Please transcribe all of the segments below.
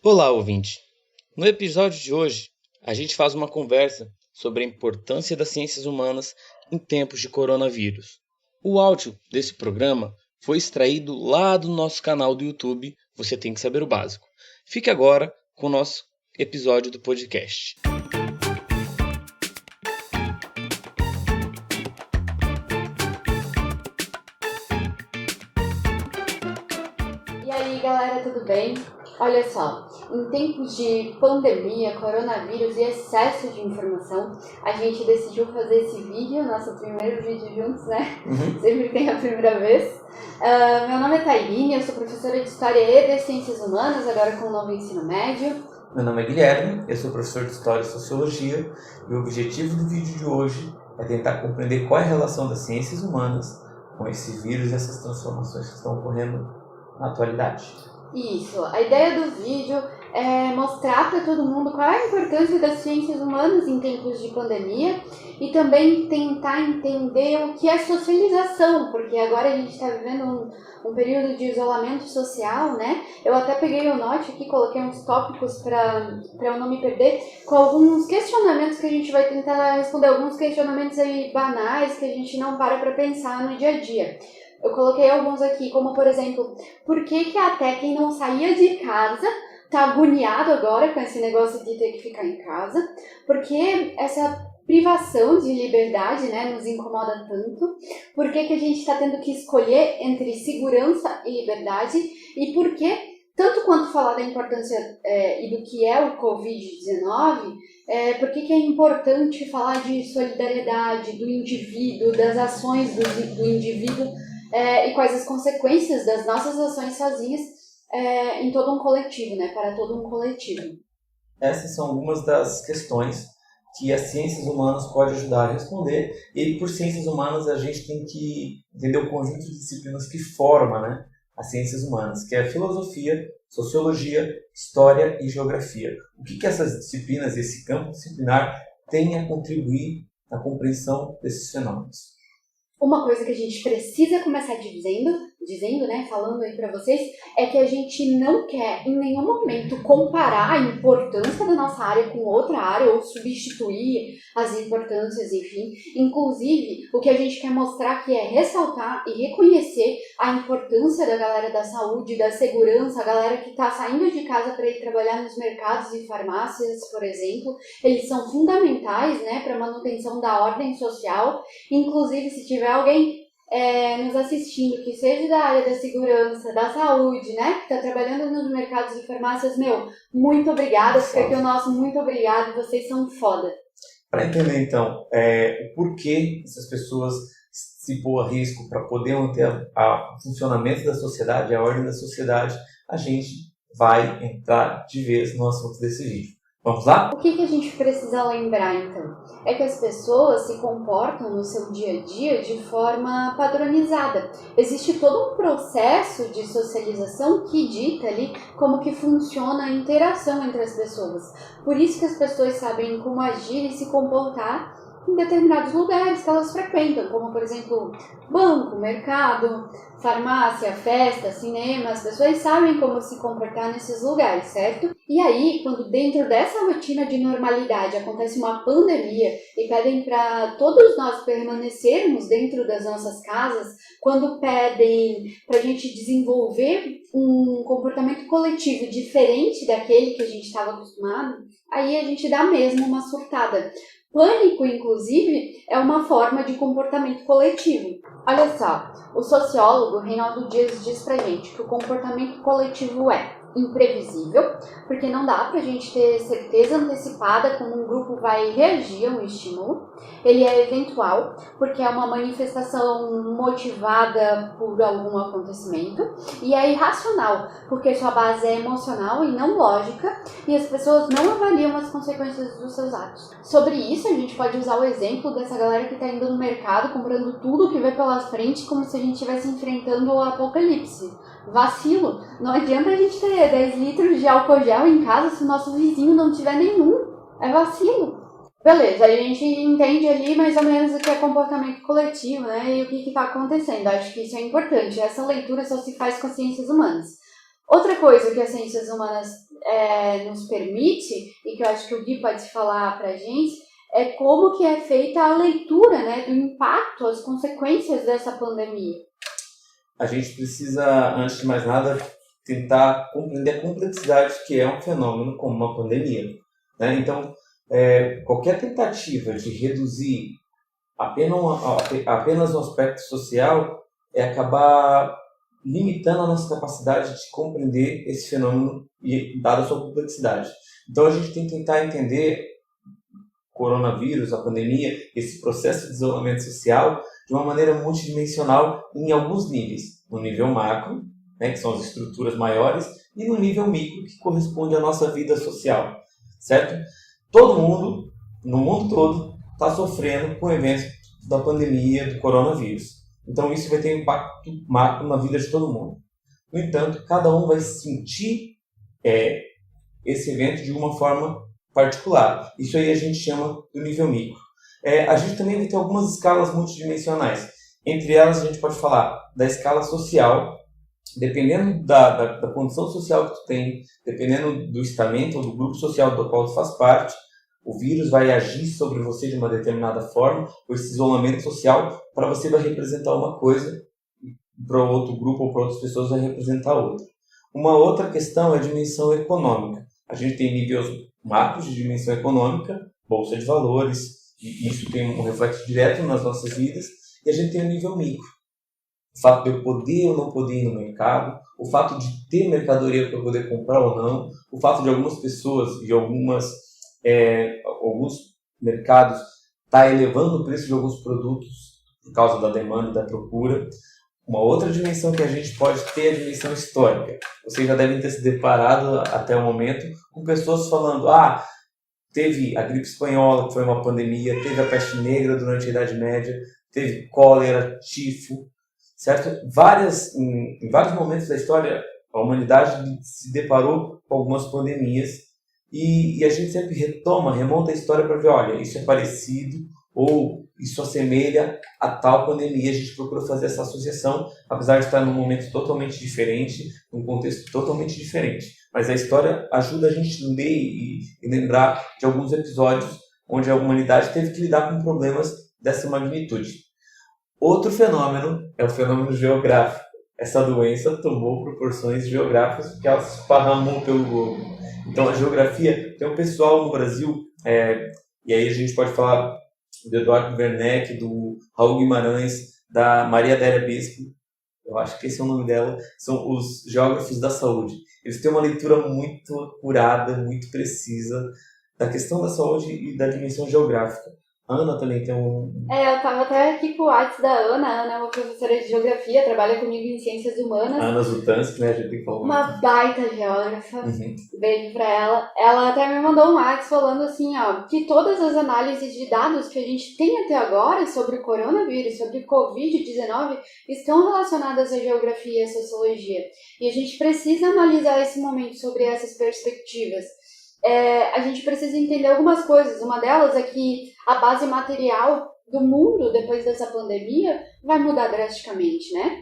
Olá, ouvinte! No episódio de hoje, a gente faz uma conversa sobre a importância das ciências humanas em tempos de coronavírus. O áudio desse programa foi extraído lá do nosso canal do YouTube Você Tem Que Saber o Básico. Fique agora com o nosso episódio do podcast. E aí, galera, tudo bem? Olha só, em tempos de pandemia, coronavírus e excesso de informação, a gente decidiu fazer esse vídeo, nosso primeiro vídeo juntos, né? Sempre tem a primeira vez. Meu nome é Tairine, eu sou professora de História e de Ciências Humanas, agora com o novo ensino médio. Meu nome é Guilherme, eu sou professor de História e Sociologia e o objetivo do vídeo de hoje é tentar compreender qual é a relação das ciências humanas com esse vírus e essas transformações que estão ocorrendo na atualidade. Isso, a ideia do vídeo é mostrar para todo mundo qual é a importância das ciências humanas em tempos de pandemia e também tentar entender o que é socialização, porque agora a gente está vivendo um período de isolamento social, né? Eu até peguei o note aqui, coloquei uns tópicos para eu não me perder, com alguns questionamentos que a gente vai tentar responder, alguns questionamentos aí banais que a gente não para pensar no dia a dia. Eu coloquei alguns aqui, como por exemplo, por que até quem não saía de casa tá agoniado agora com esse negócio de ter que ficar em casa? Porque essa privação de liberdade, né, nos incomoda tanto? Por que a gente está tendo que escolher entre segurança e liberdade? E por que, tanto quanto falar da importância e do que é o Covid-19, por que é importante falar de solidariedade, do indivíduo, das ações do indivíduo, e quais as consequências das nossas ações sozinhas em todo um coletivo, né? Para todo um coletivo. Essas são algumas das questões que as ciências humanas podem ajudar a responder, e por ciências humanas a gente tem que entender o conjunto de disciplinas que forma, né, as ciências humanas, que é filosofia, sociologia, história e geografia. O que essas disciplinas, esse campo disciplinar, tem a contribuir na compreensão desses fenômenos? Uma coisa que a gente precisa começar dizendo, né, falando aí para vocês, é que a gente não quer em nenhum momento comparar a importância da nossa área com outra área ou substituir as importâncias, enfim. Inclusive, o que a gente quer mostrar aqui é ressaltar e reconhecer a importância da galera da saúde, da segurança, a galera que está saindo de casa para ir trabalhar nos mercados e farmácias, por exemplo. Eles são fundamentais, né, para a manutenção da ordem social. Inclusive, se tiver alguém nos assistindo, que seja da área da segurança, da saúde, né, que está trabalhando nos mercados e farmácias, muito obrigada, fica aqui o nosso muito obrigado, vocês são foda. Para entender, então, o porquê essas pessoas se pôr a risco para poder manter o funcionamento da sociedade, a ordem da sociedade, a gente vai entrar de vez no assunto desse vídeo. Vamos lá? O que a gente precisa lembrar, então? É que as pessoas se comportam no seu dia a dia de forma padronizada. Existe todo um processo de socialização que dita ali como que funciona a interação entre as pessoas. Por isso que as pessoas sabem como agir e se comportar em determinados lugares que elas frequentam, como, por exemplo, banco, mercado, farmácia, festa, cinema. As pessoas sabem como se comportar nesses lugares, certo? E aí, quando dentro dessa rotina de normalidade acontece uma pandemia e pedem para todos nós permanecermos dentro das nossas casas, quando pedem para a gente desenvolver um comportamento coletivo diferente daquele que a gente estava acostumado, aí a gente dá mesmo uma surtada. Pânico, inclusive, é uma forma de comportamento coletivo. Olha só, o sociólogo Reinaldo Dias diz pra gente que o comportamento coletivo é imprevisível, porque não dá pra gente ter certeza antecipada como um grupo vai reagir a um estímulo. Ele é eventual, porque é uma manifestação motivada por algum acontecimento. E é irracional, porque sua base é emocional e não lógica, e as pessoas não avaliam as consequências dos seus atos. Sobre isso, a gente pode usar o exemplo dessa galera que tá indo no mercado, comprando tudo que vê pela frente, como se a gente estivesse enfrentando o apocalipse. Vacilo. Não adianta a gente ter 10 litros de álcool gel em casa se o nosso vizinho não tiver nenhum. É vacilo. Beleza, a gente entende ali mais ou menos o que é comportamento coletivo, né? E o que está acontecendo. Acho que isso é importante. Essa leitura só se faz com as ciências humanas. Outra coisa que as ciências humanas nos permite, e que eu acho que o Gui pode falar para a gente, é como que é feita a leitura, né, do impacto, as consequências dessa pandemia. A gente precisa, antes de mais nada, tentar compreender a complexidade que é um fenômeno como uma pandemia, né? Então, qualquer tentativa de reduzir apenas um aspecto social é acabar limitando a nossa capacidade de compreender esse fenômeno e dada a sua complexidade. Então, a gente tem que tentar entender o coronavírus, a pandemia, esse processo de isolamento social de uma maneira multidimensional em alguns níveis. No nível macro, né, que são as estruturas maiores, e no nível micro, que corresponde à nossa vida social, certo? Todo mundo, no mundo todo, está sofrendo com o evento da pandemia do coronavírus. Então isso vai ter um impacto macro na vida de todo mundo. No entanto, cada um vai sentir esse evento de uma forma particular. Isso aí a gente chama do nível micro. A gente também vai ter algumas escalas multidimensionais. Entre elas a gente pode falar da escala social, dependendo da condição social que tu tem, dependendo do estamento ou do grupo social do qual tu faz parte, o vírus vai agir sobre você de uma determinada forma, ou esse isolamento social, para você vai representar uma coisa, para outro grupo ou para outras pessoas vai representar outra. Uma outra questão é a dimensão econômica. A gente tem níveis macros de dimensão econômica, bolsa de valores, e isso tem um reflexo direto nas nossas vidas, e a gente tem o nível micro. O fato de eu poder ou não poder ir no mercado, o fato de ter mercadoria para poder comprar ou não, o fato de algumas pessoas e alguns mercados estar elevando o preço de alguns produtos por causa da demanda e da procura. Uma outra dimensão que a gente pode ter é a dimensão histórica. Vocês já devem ter se deparado até o momento com pessoas falando: teve a gripe espanhola, que foi uma pandemia, teve a peste negra durante a Idade Média, teve cólera, tifo, certo? Em vários momentos da história, a humanidade se deparou com algumas pandemias e a gente sempre remonta a história para ver, olha, isso é parecido ou isso assemelha a tal pandemia. A gente procura fazer essa associação, apesar de estar num momento totalmente diferente, num contexto totalmente diferente. Mas a história ajuda a gente a ler e lembrar de alguns episódios onde a humanidade teve que lidar com problemas dessa magnitude. Outro fenômeno é o fenômeno geográfico. Essa doença tomou proporções geográficas porque ela se esparramou pelo globo. Então a geografia, tem um pessoal no Brasil, e aí a gente pode falar do Eduardo Werneck, do Raul Guimarães, da Maria Adélia Bispo, eu acho que esse é o nome dela, são os geógrafos da saúde. Eles têm uma leitura muito apurada, muito precisa da questão da saúde e da dimensão geográfica. A Ana também tem um... eu tava até aqui com o WhatsApp da Ana. A Ana é uma professora de geografia, trabalha comigo em ciências humanas. A Ana Zutansky, né? A gente tem que falar uma baita geógrafa. Beijo pra ela. Ela até me mandou um WhatsApp falando assim, que todas as análises de dados que a gente tem até agora sobre o coronavírus, sobre Covid-19, estão relacionadas à geografia e à sociologia. E a gente precisa analisar esse momento sobre essas perspectivas. A gente precisa entender algumas coisas. Uma delas é que a base material do mundo, depois dessa pandemia, vai mudar drasticamente, né?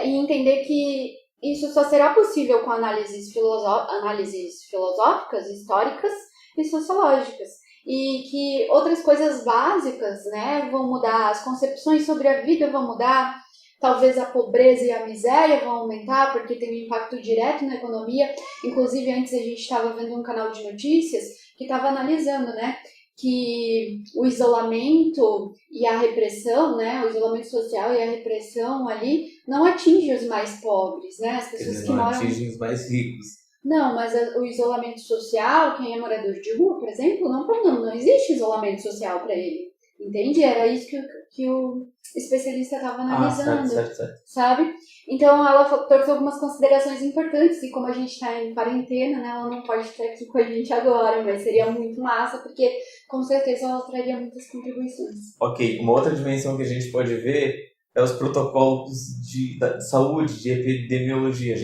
E entender que isso só será possível com análises filosóficas, históricas e sociológicas. E que outras coisas básicas, né, vão mudar, as concepções sobre a vida vão mudar, talvez a pobreza e a miséria vão aumentar, porque tem um impacto direto na economia. Inclusive, antes a gente estava vendo um canal de notícias que estava analisando, né, que o isolamento e a repressão, né, o isolamento social e a repressão ali não atinge os mais pobres, né, as pessoas que moram... Não atingem os mais ricos. Não, mas o isolamento social, quem é morador de rua, por exemplo, não existe isolamento social para ele. Entende? Era isso que o especialista estava analisando, certo. Sabe? Então ela trouxe algumas considerações importantes, e como a gente está em quarentena, né, ela não pode estar aqui com a gente agora, mas seria muito massa, porque com certeza ela traria muitas contribuições. Ok, uma outra dimensão que a gente pode ver é os protocolos de saúde, de epidemiologia.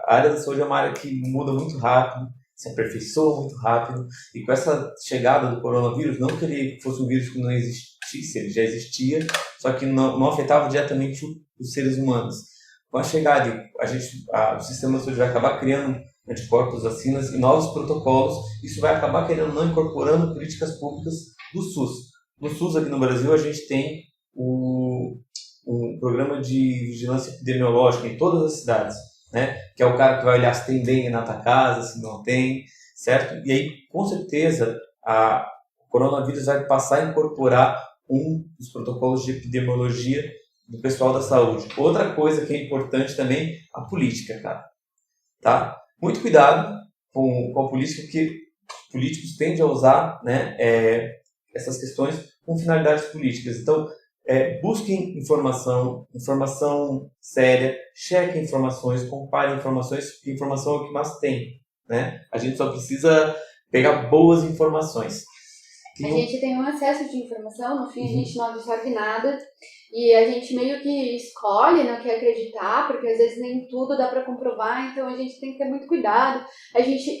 A área da saúde é uma área que muda muito rápido, se aperfeiçoa muito rápido, e com essa chegada do coronavírus, não que ele fosse um vírus que não existisse, ele já existia, só que não afetava diretamente os seres humanos. Com a chegada, o sistema de saúde vai acabar criando anticorpos, vacinas e novos protocolos. Isso vai acabar, querendo ou não, incorporando políticas públicas do SUS. No SUS, aqui no Brasil, a gente tem um programa de vigilância epidemiológica em todas as cidades, né? Que é o cara que vai olhar se tem dengue na tua casa, se não tem, certo? E aí, com certeza, o coronavírus vai passar a incorporar um dos protocolos de epidemiologia do pessoal da saúde. Outra coisa que é importante também, a política, cara. Tá? Muito cuidado com a política, porque os políticos tendem a usar, né, essas questões com finalidades políticas. Então, busquem informação séria, chequem informações, comparem informações, porque informação é o que mais tem, né? A gente só precisa pegar boas informações. A gente tem um excesso de informação, no fim a gente não absorve nada e a gente meio que escolhe no que acreditar, porque às vezes nem tudo dá para comprovar, então a gente tem que ter muito cuidado.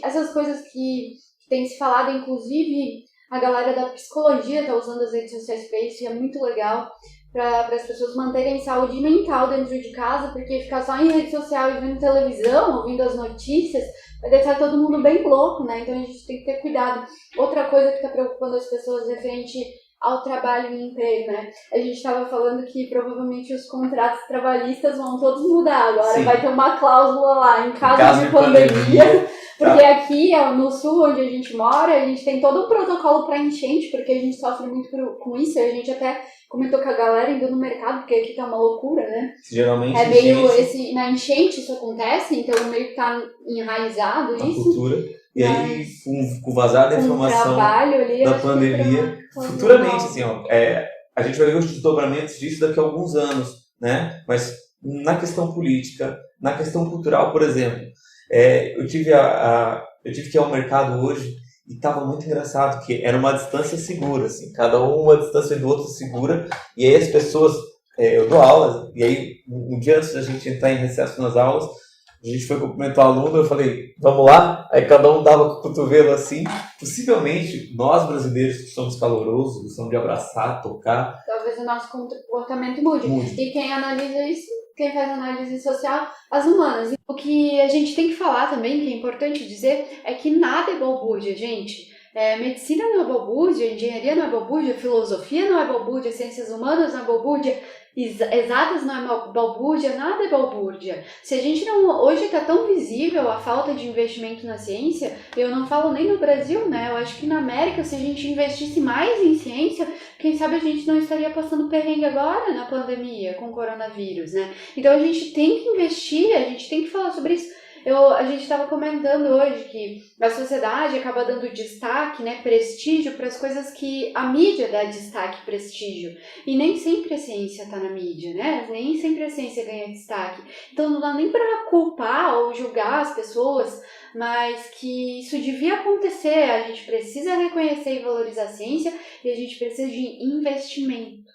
Essas coisas que tem se falado, inclusive a galera da psicologia está usando as redes sociais para isso e é muito legal para as pessoas manterem saúde mental dentro de casa, porque ficar só em rede social e vendo televisão, ouvindo as notícias, vai deixar todo mundo bem louco, né? Então a gente tem que ter cuidado. Outra coisa que está preocupando as pessoas referente ao trabalho e emprego, né? A gente estava falando que provavelmente os contratos trabalhistas vão todos mudar. Agora Sim. Vai ter uma cláusula lá, em caso de pandemia. Porque aqui, no sul, onde a gente mora, a gente tem todo um protocolo para enchente, porque a gente sofre muito com isso. A gente até comentou com a galera indo no mercado, porque aqui tá uma loucura, né? Geralmente na enchente isso acontece, então meio que tá enraizado a isso. Cultura. E aí, com o vazar da informação ali, da pandemia, futuramente, assim, a gente vai ver os desdobramentos disso daqui a alguns anos, né? Mas na questão política, na questão cultural, por exemplo, eu tive que ir ao mercado hoje e estava muito engraçado, que era uma distância segura, assim, cada uma distância do outro segura, e aí as pessoas, eu dou aulas, e aí um dia antes da gente entrar em recesso nas aulas, a gente foi cumprimentar o aluno, eu falei, vamos lá? Aí cada um dava com o cotovelo assim. Possivelmente, nós brasileiros que somos calorosos, gostamos de abraçar, tocar. Talvez o nosso comportamento mude. E quem analisa isso, quem faz análise social, as humanas. O que a gente tem que falar também, que é importante dizer, é que nada é balbúrdia, gente. Medicina não é balbúrdia, engenharia não é balbúrdia, filosofia não é balbúrdia, ciências humanas não é balbúrdia, exatas não é balbúrdia, nada é balbúrdia. Se a gente não... Hoje está tão visível a falta de investimento na ciência, eu não falo nem no Brasil, né? Eu acho que na América, se a gente investisse mais em ciência, quem sabe a gente não estaria passando perrengue agora na pandemia com o coronavírus, né? Então a gente tem que investir, a gente tem que falar sobre isso. A gente estava comentando hoje que a sociedade acaba dando destaque, né, prestígio para as coisas que a mídia dá destaque, prestígio. E nem sempre a ciência está na mídia, né? Nem sempre a ciência ganha destaque. Então não dá nem para culpar ou julgar as pessoas, mas que isso devia acontecer. A gente precisa reconhecer e valorizar a ciência e a gente precisa de investimento.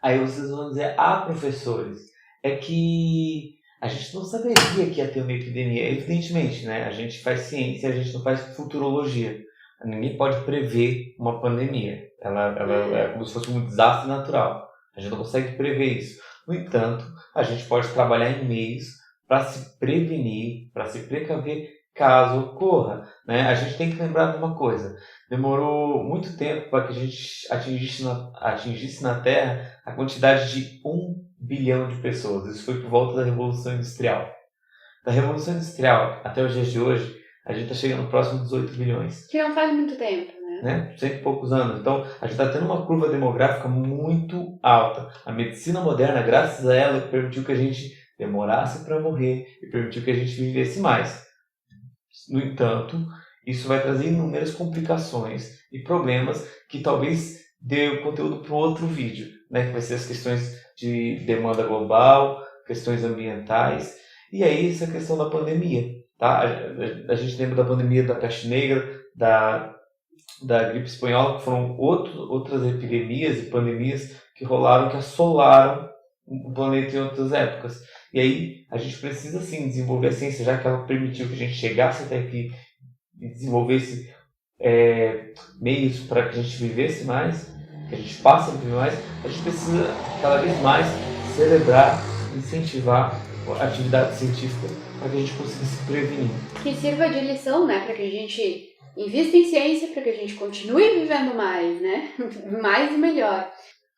Aí vocês vão dizer, professores, é que a gente não saberia que ia ter uma epidemia. Evidentemente, né? A gente faz ciência, a gente não faz futurologia. Ninguém pode prever uma pandemia. Ela é como se fosse um desastre natural. A gente não consegue prever isso. No entanto, a gente pode trabalhar em meios para se prevenir, para se precaver caso ocorra, né? A gente tem que lembrar de uma coisa. Demorou muito tempo para que a gente atingisse na Terra a quantidade de 1 bilhão de pessoas. Isso foi por volta da Revolução Industrial. Da Revolução Industrial até os dias de hoje, a gente está chegando próximo dos 8 bilhões. Que não faz muito tempo, né? 100 e poucos anos. Então, a gente está tendo uma curva demográfica muito alta. A medicina moderna, graças a ela, permitiu que a gente demorasse para morrer e permitiu que a gente vivesse mais. No entanto, isso vai trazer inúmeras complicações e problemas que talvez dê o conteúdo para um outro vídeo, né? Que vai ser as questões de demanda global, questões ambientais, e aí essa questão da pandemia, tá? A gente lembra da pandemia da peste negra, da gripe espanhola, que foram outras epidemias e pandemias que rolaram, que assolaram o planeta em outras épocas. E aí a gente precisa sim desenvolver a ciência, já que ela permitiu que a gente chegasse até aqui e desenvolvesse meios para que a gente vivesse mais, que a gente passe a viver mais. A gente precisa cada vez mais celebrar, incentivar a atividade científica para que a gente consiga se prevenir. Que sirva de lição, né? Para que a gente invista em ciência, para que a gente continue vivendo mais, né? Mais e melhor.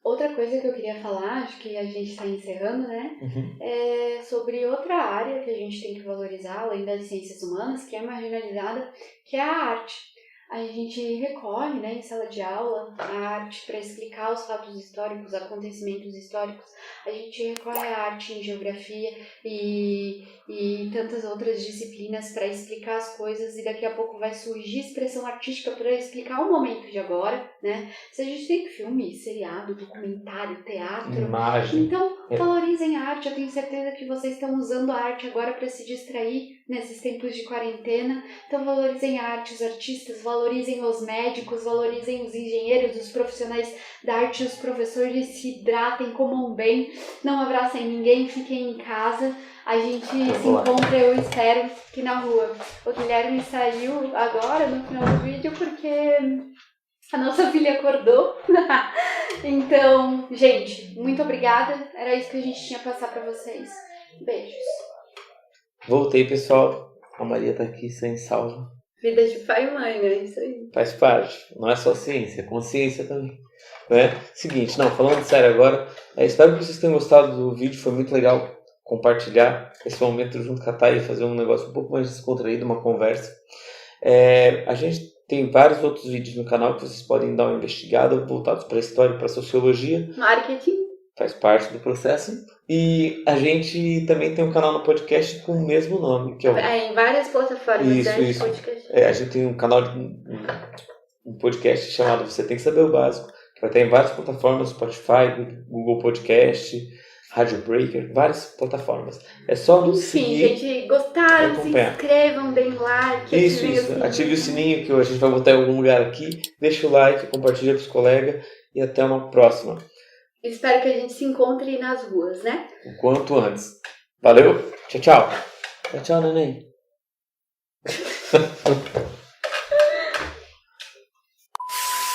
Outra coisa que eu queria falar, acho que a gente está encerrando, né? É sobre outra área que a gente tem que valorizar, além das ciências humanas, que é marginalizada, que é a arte. A gente recorre, né, em sala de aula, a arte para explicar os fatos históricos, acontecimentos históricos. A gente recorre à arte em geografia e tantas outras disciplinas para explicar as coisas, e daqui a pouco vai surgir expressão artística para explicar o momento de agora, né? Se a gente tem filme, seriado, documentário, teatro, imagem. Então valorizem a arte. Eu tenho certeza que vocês estão usando a arte agora para se distrair nesses tempos de quarentena. Então valorizem a arte, os artistas, valorizem os médicos, valorizem os engenheiros, os profissionais da arte, os professores. Se hidratem, comam bem, não abracem ninguém, fiquem em casa. A gente se encontra, eu espero, que na rua. O Guilherme saiu agora no final do vídeo porque a nossa filha acordou. Então, gente, muito obrigada. Era isso que a gente tinha a passar pra vocês. Beijos. Voltei, pessoal. A Maria tá aqui sem salva. Vida de pai e mãe, né? Isso aí. Faz parte. Não é só ciência, é consciência também. Né? Seguinte, não, falando sério agora, espero que vocês tenham gostado do vídeo, foi muito legal compartilhar esse momento junto com a Thay e fazer um negócio um pouco mais descontraído, uma conversa. A gente tem vários outros vídeos no canal que vocês podem dar uma investigada, voltados para a história e para a sociologia. Marketing. Faz parte do processo. E a gente também tem um canal no podcast com o mesmo nome, que é o... em várias plataformas. Isso. Podcast. A gente tem um canal um podcast chamado Você Tem que Saber o Básico, que vai estar em várias plataformas, Spotify, Google Podcast, Rádio Breaker, várias plataformas. É só nos seguir. Enfim, gente, gostaram, se inscrevam, deem like. Isso. Ative o sininho que a gente vai botar em algum lugar aqui. Deixa o like, compartilha com os colegas e até uma próxima. Espero que a gente se encontre nas ruas, né? O quanto antes. Valeu, tchau. Tchau, neném.